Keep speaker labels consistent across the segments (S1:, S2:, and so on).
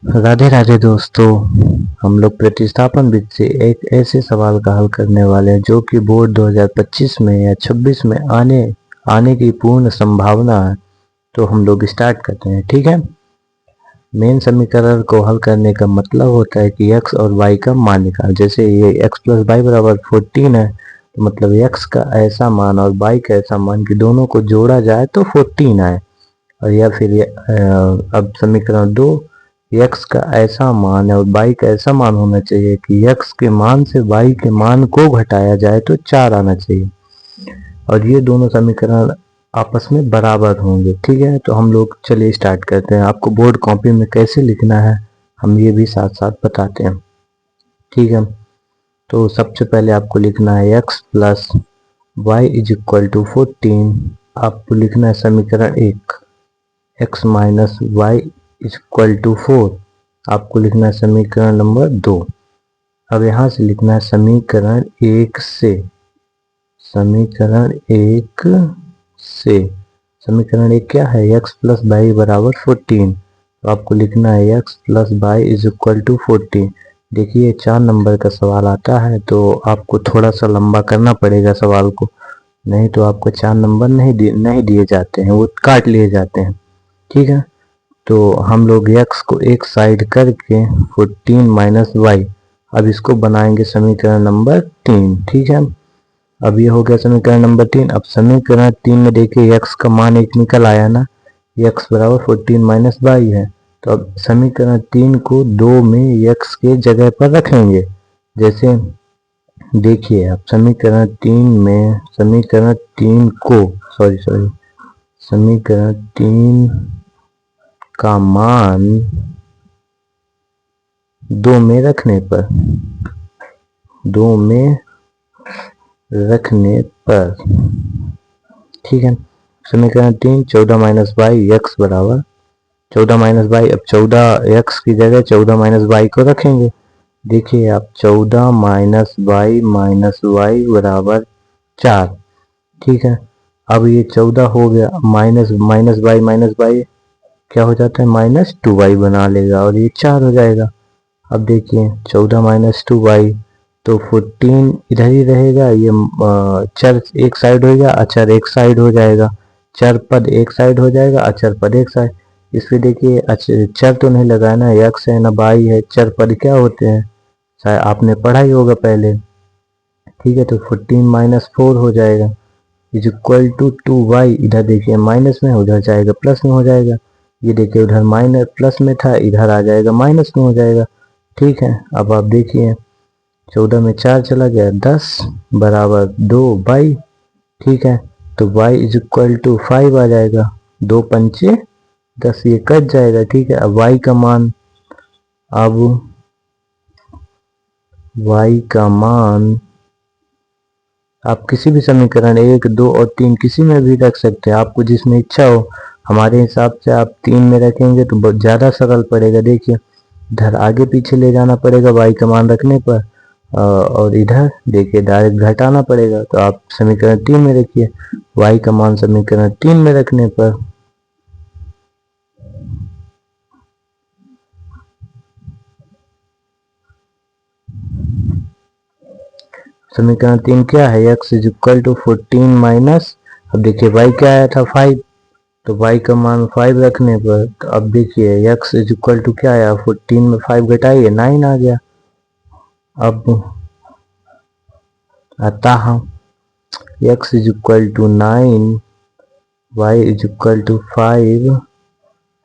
S1: राधे राधे दोस्तों, हम लोग प्रतिस्थापन विधि से एक ऐसे सवाल का हल करने वाले हैं जो कि बोर्ड 2025 में या 26 में आने की पूर्ण संभावना है। तो हम लोग स्टार्ट करते हैं, ठीक है। मेन समीकरण को हल करने का मतलब होता है कि x और y का मान निकाल। जैसे ये x प्लस वाई बराबर 14 है, तो मतलब x का ऐसा मान और y का ऐसा मान कि दोनों को जोड़ा जाए तो 14 आए। और या फिर अब समीकरण 2, x का ऐसा मान है और y का ऐसा मान होना चाहिए कि x के मान से y के मान को घटाया जाए तो 4 आना चाहिए। और ये दोनों समीकरण आपस में बराबर होंगे, ठीक है। तो हम लोग चलिए स्टार्ट करते हैं। आपको बोर्ड कॉपी में कैसे लिखना है हम ये भी साथ साथ बताते हैं, ठीक है। तो सबसे पहले आपको लिखना है x plus Y is equal to 14। आपको लिखना है समीकरण 1। x minus Y is equal to 4 आपको लिखना है समीकरण नंबर 2। अब यहाँ से लिखना है समीकरण 1 से। समीकरण 1 क्या है, x प्लस वाई बराबर 14। तो आपको लिखना है x plus Y is equal to 14। देखिए 4 नंबर का सवाल आता है तो आपको थोड़ा सा लंबा करना पड़ेगा सवाल को, नहीं तो आपको 4 नंबर नहीं दिए जाते हैं, वो काट लिए जाते हैं, ठीक है। तो हम लोग x को एक साइड करके 14 माइनस वाई, अब इसको बनाएंगे समीकरण नंबर 3, ठीक है। अब ये हो गया समीकरण नंबर 3। अब समीकरण 3 में देखिए x का मान एक निकल आया ना, x बराबर 14 माइनस वाई है। तो अब समीकरण 3 को 2 में x के जगह पर रखेंगे। जैसे देखिए अब समीकरण 3 का मान 2 में रखने पर ठीक है। समीकरण 3 14 माइनस वाई एक्स बराबर 14 माइनस वाई। अब 14 एक्स की जगह 14 माइनस वाई को रखेंगे। देखिए आप 14 माइनस वाई बराबर 4, ठीक है। अब ये 14 हो गया, माइनस वाई क्या हो जाता है, माइनस 2y बना लेगा और ये 4 हो जाएगा। अब देखिए 14 माइनस 2y तो 14 इधर ही रहेगा, ये चर एक साइड हो गया, अचर एक साइड हो जाएगा, चर पद एक साइड हो जाएगा, अचर पद एक साइड। इसमें देखिए चर तो नहीं लगाया ना, x है ना y है, चर पद क्या होते हैं शायद आपने पढ़ा ही होगा पहले, ठीक है। तो 14 माइनस 4 हो जाएगा इज इक्वल टू 2y। इधर देखिए माइनस में, उधर जाएगा प्लस में हो जाएगा। ये देखिए उधर माइनस प्लस में था, इधर आ जाएगा माइनस में हो जाएगा, ठीक है। अब आप देखिए 14 में 4 चला गया, 10 बराबर 2y, ठीक है। तो y इज इक्वल टू 5 आ जाएगा, 2 पंचे 10, ये कट जाएगा, ठीक है। अब y का मान आप किसी भी समीकरण 1, 2 और 3 किसी में भी रख सकते हैं, आपको जिसमें इच्छा हो। हमारे हिसाब से आप 3 में रखेंगे तो बहुत ज़्यादा सरल पड़ेगा। देखिए इधर आगे पीछे ले जाना पड़ेगा y का मान रखने पर, और इधर देखिए डायरेक्ट घटाना पड़ेगा। तो आप समीकरण 3 में रखिए y का मान समीकरण 3 में रखने पर समीकरण 3 क्या है, x is equal to 14 minus, अब देखिए y क्या आया था 5, तो y का मान 5 रखने पर, तो अब देखिए x इज इक्वल टू क्या आया, 14 में 5 घटाइए 9 आ गया। अब अतः x is equal to 9, y is equal to 5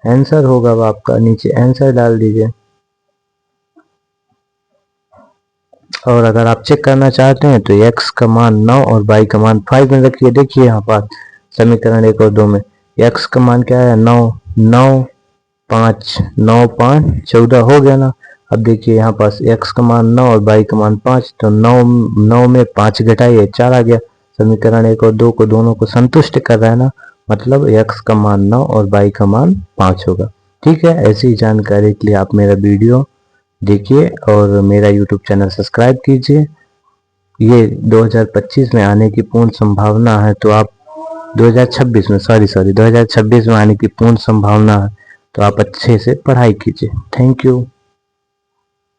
S1: answer होगा। अब आपका नीचे आंसर डाल दीजिए। और अगर आप चेक करना चाहते हैं तो x का मान 9 और y का मान 5 में रखिए। देखिए यहाँ पर समीकरण 1 और 2 में x का मान क्या है, 9 5 14 हो गया ना। अब देखिए यहाँ पास x का मान 9 और y का मान 5, तो 9 में 5 घटाइए 4 आ गया। समीकरण 1 और 2 को दोनों को संतुष्ट कर रहा है ना, मतलब x का मान 9 और y का मान 5 होगा, ठीक है। ऐसी जानकारी के लिए आप मेरा वीडियो देखिए और मेरा YouTube चैनल सब्सक्राइब कीजिए। ये 2025 में आने की पूर्ण संभावना है, तो आप 2026 में आने की पूर्ण संभावना है, तो आप अच्छे से पढ़ाई कीजिए। Thank you.